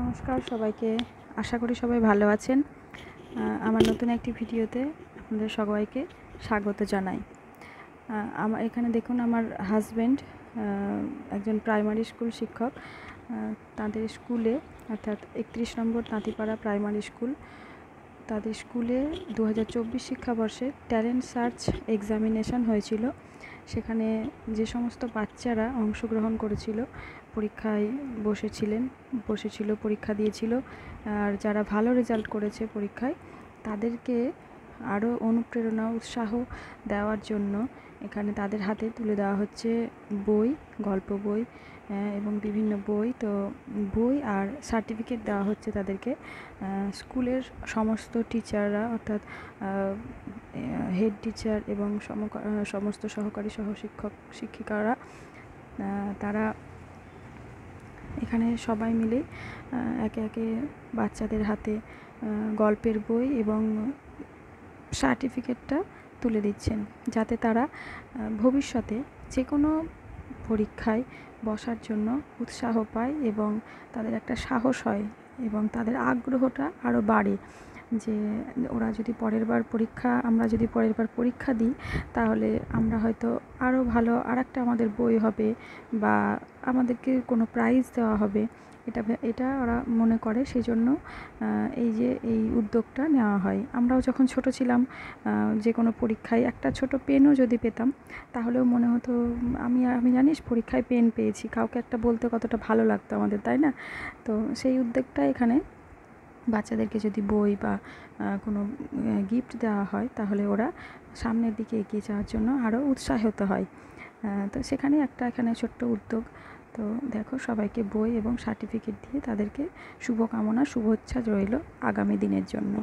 নমস্কার সবাইকে, আশা করি সবাই ভালো আছেন। আমার নতুন একটি ভিডিওতে আপনাদের সবাইকে স্বাগত জানাই। আমার এখানে দেখুন, আমার হাজব্যান্ড একজন প্রাইমারি স্কুল শিক্ষক। তাদের স্কুলে, অর্থাৎ 31 নম্বর তাঁতিপাড়া প্রাইমারি স্কুল, তাদের স্কুলে 2024 শিক্ষাবর্ষে ট্যালেন্ট সার্চ এক্সামিনেশন হয়েছিল। সেখানে যে সমস্ত বাচ্চারা অংশগ্রহণ করেছিল, পরীক্ষায় বসেছিল, পরীক্ষা দিয়েছিল, আর যারা ভালো রেজাল্ট করেছে পরীক্ষায়, তাদেরকে আরও অনুপ্রেরণা উৎসাহ দেওয়ার জন্য এখানে তাদের হাতে তুলে দেওয়া হচ্ছে বই, গল্প বই এবং বিভিন্ন বই। তো বই আর সার্টিফিকেট দেওয়া হচ্ছে তাদেরকে। স্কুলের সমস্ত টিচাররা, অর্থাৎ হেড টিচার এবং সমস্ত সহকারী শিক্ষিকারা, তারা এখানে সবাই মিলে একে একে বাচ্চাদের হাতে গল্পের বই এবং সার্টিফিকেটটা তুলে দিচ্ছেন, যাতে তারা ভবিষ্যতে যে কোনো পরীক্ষায় বসার জন্য উৎসাহ পায় এবং তাদের একটা সাহস হয় এবং তাদের আগ্রহটা আরও বাড়ে, যে ওরা যদি আমরা যদি পরের বার পরীক্ষা দিই, তাহলে আমরা হয়তো আরও ভালো আরেকটা আমাদের বই হবে বা আমাদেরকে কোনো প্রাইজ দেওয়া হবে। এটা ওরা মনে করে, সেই জন্য এই উদ্যোগটা নেওয়া হয়। আমরাও যখন ছোট ছিলাম, যে কোনো পরীক্ষায় একটা ছোট পেনও যদি পেতাম, তাহলেও মনে হতো আমি জানিস পরীক্ষায় পেন পেয়েছি, কাউকে একটা বলতে কতটা ভালো লাগতো আমাদের, তাই না? তো সেই উদ্যোগটা এখানে, বাচ্চাদেরকে যদি বই বা কোনো গিফট দেওয়া হয়, তাহলে ওরা সামনের দিকে এগিয়ে যাওয়ার জন্য আরও উৎসাহিত হয়। তো সেখানে এখানে ছোট্ট উদ্যোগ। তো দেখো, সবাইকে বই এবং সার্টিফিকেট দিয়ে তাদেরকে শুভকামনা, শুভেচ্ছা রইল আগামী দিনের জন্য।